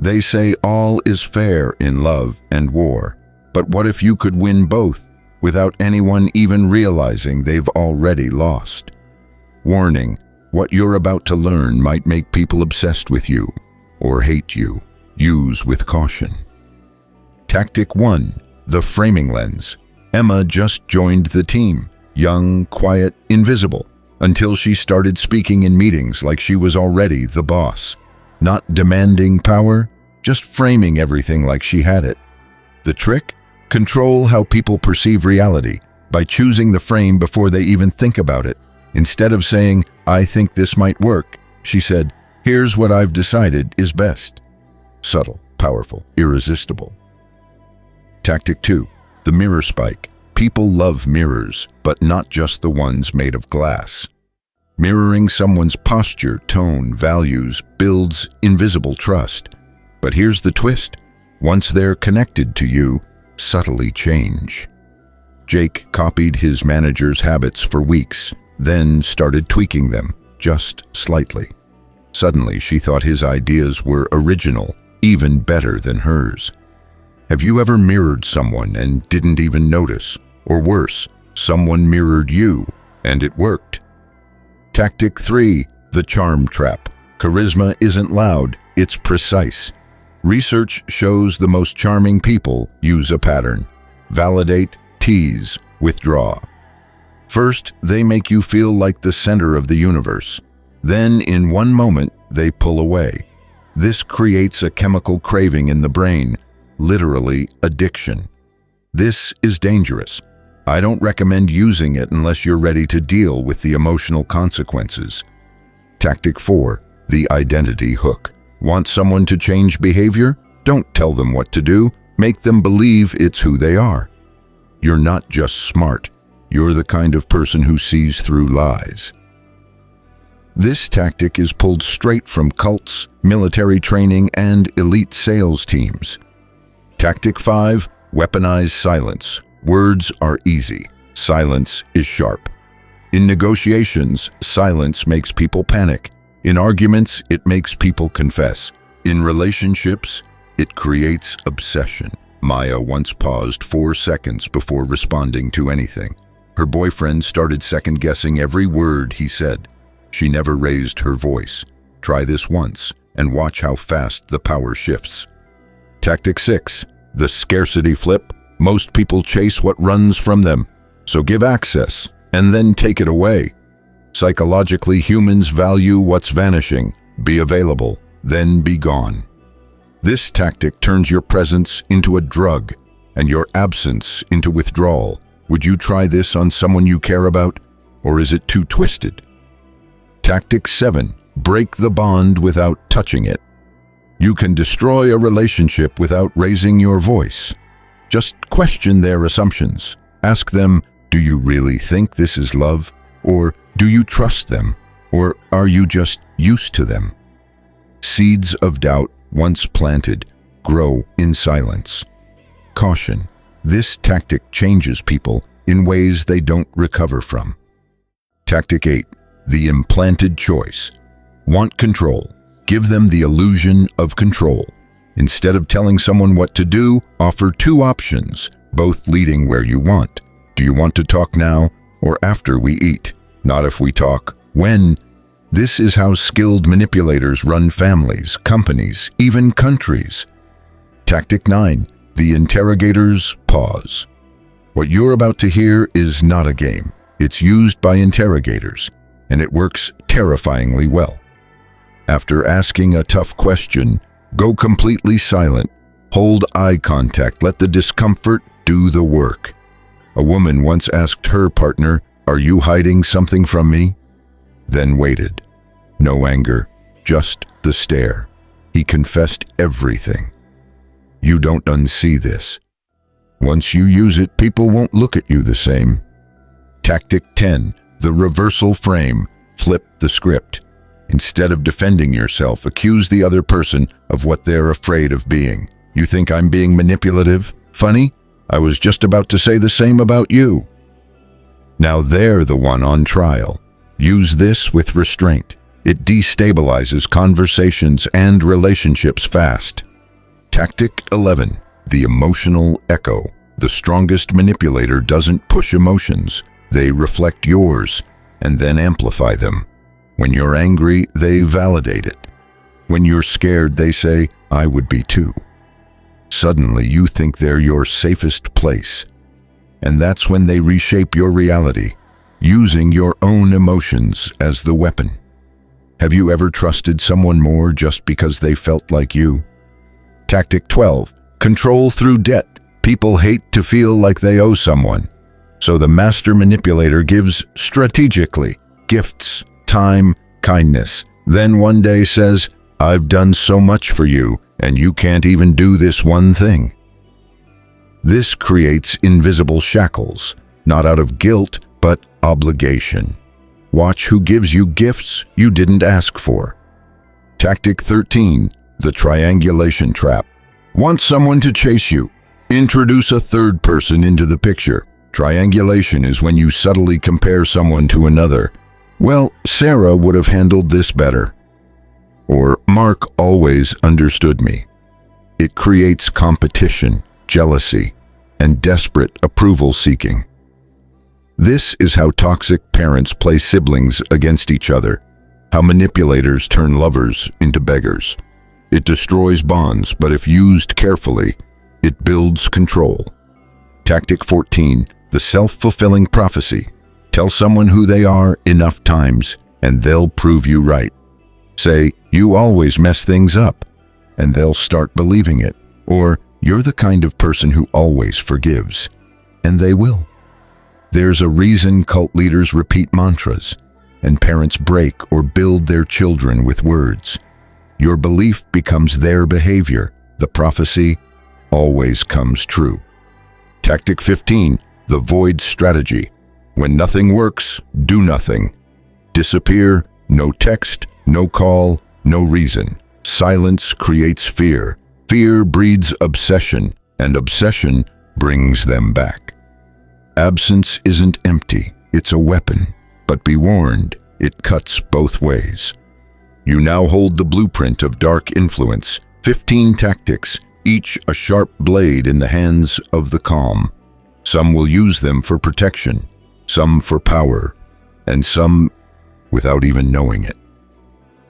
They say all is fair in love and war, but what if you could win both without anyone even realizing they've already lost? Warning, what you're about to learn might make people obsessed with you or hate you. Use with caution. Tactic 1. The framing lens. Emma just joined the team. Young, quiet, invisible, until she started speaking in meetings like she was already the boss. Not demanding power, just framing everything like she had it. The trick? Control how people perceive reality by choosing the frame before they even think about it. Instead of saying, "I think this might work," she said, "Here's what I've decided is best." Subtle, powerful, irresistible. Tactic 2. The mirror spike. People love mirrors, but not just the ones made of glass. Mirroring someone's posture, tone, values builds invisible trust. But here's the twist. Once they're connected to you, subtly change. Jake copied his manager's habits for weeks, then started tweaking them, just slightly. Suddenly, she thought his ideas were original, even better than hers. Have you ever mirrored someone and didn't even notice? Or worse, someone mirrored you, and it worked. Tactic 3. The charm trap. Charisma isn't loud, it's precise. Research shows the most charming people use a pattern. Validate, tease, withdraw. First, they make you feel like the center of the universe. Then, in one moment, they pull away. This creates a chemical craving in the brain, literally addiction. This is dangerous. I don't recommend using it unless you're ready to deal with the emotional consequences. Tactic 4. The identity hook. Want someone to change behavior? Don't tell them what to do. Make them believe it's who they are. You're not just smart. You're the kind of person who sees through lies. This tactic is pulled straight from cults, military training, and elite sales teams. Tactic 5. Weaponized silence. Words are easy. Silence is sharp. In negotiations, silence makes people panic. In arguments, it makes people confess. In relationships, it creates obsession. Maya once paused 4 seconds before responding to anything. Her boyfriend started second-guessing every word he said. She never raised her voice. Try this once and watch how fast the power shifts. Tactic 6. The scarcity flip. Most people chase what runs from them. So give access and then take it away. Psychologically, humans value what's vanishing. Be available, then be gone. This tactic turns your presence into a drug and your absence into withdrawal. Would you try this on someone you care about, or is it too twisted? Tactic 7. Break the bond without touching it. You can destroy a relationship without raising your voice. Just question their assumptions. Ask them, do you really think this is love? Or do you trust them? Or are you just used to them? Seeds of doubt, once planted, grow in silence. Caution. This tactic changes people in ways they don't recover from. Tactic 8. The implanted choice. Want control? Give them the illusion of control. Instead of telling someone what to do, offer 2 options, both leading where you want. Do you want to talk now or after we eat? Not if we talk, when? This is how skilled manipulators run families, companies, even countries. Tactic 9. The interrogator's pause. What you're about to hear is not a game. It's used by interrogators, and it works terrifyingly well. After asking a tough question, go completely silent. Hold eye contact. Let the discomfort do the work. A woman once asked her partner, "Are you hiding something from me?" Then waited. No anger, just the stare. He confessed everything. You don't unsee this. Once you use it, people won't look at you the same. Tactic 10. The reversal frame. Flip the script. Instead of defending yourself, accuse the other person of what they're afraid of being. You think I'm being manipulative? Funny? I was just about to say the same about you. Now they're the one on trial. Use this with restraint. It destabilizes conversations and relationships fast. Tactic 11. The emotional echo. The strongest manipulator doesn't push emotions. They reflect yours and then amplify them. When you're angry, they validate it. When you're scared, they say, "I would be too." Suddenly, you think they're your safest place. And that's when they reshape your reality, using your own emotions as the weapon. Have you ever trusted someone more just because they felt like you? Tactic 12. Control through debt. People hate to feel like they owe someone. So the master manipulator gives strategically gifts, time, kindness. Then one day says, "I've done so much for you, and you can't even do this one thing." This creates invisible shackles, not out of guilt, but obligation. Watch who gives you gifts you didn't ask for. Tactic 13. The triangulation trap. Want someone to chase you? Introduce a third person into the picture. Triangulation is when you subtly compare someone to another. "Well, Sarah would have handled this better." Or, "Mark always understood me." It creates competition, jealousy, and desperate approval-seeking. This is how toxic parents play siblings against each other, how manipulators turn lovers into beggars. It destroys bonds, but if used carefully, it builds control. Tactic 14. The self-fulfilling prophecy. Tell someone who they are enough times, and they'll prove you right. Say, "You always mess things up," and they'll start believing it. Or, "You're the kind of person who always forgives," and they will. There's a reason cult leaders repeat mantras, and parents break or build their children with words. Your belief becomes their behavior. The prophecy always comes true. Tactic 15. The void strategy. When nothing works, do nothing. Disappear, no text, no call, no reason. Silence creates fear. Fear breeds obsession, and obsession brings them back. Absence isn't empty, it's a weapon. But be warned, it cuts both ways. You now hold the blueprint of dark influence, 15 tactics, each a sharp blade in the hands of the calm. Some will use them for protection, some for power, and some without even knowing it.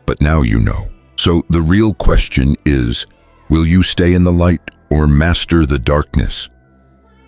But now you know. So the real question is, will you stay in the light or master the darkness?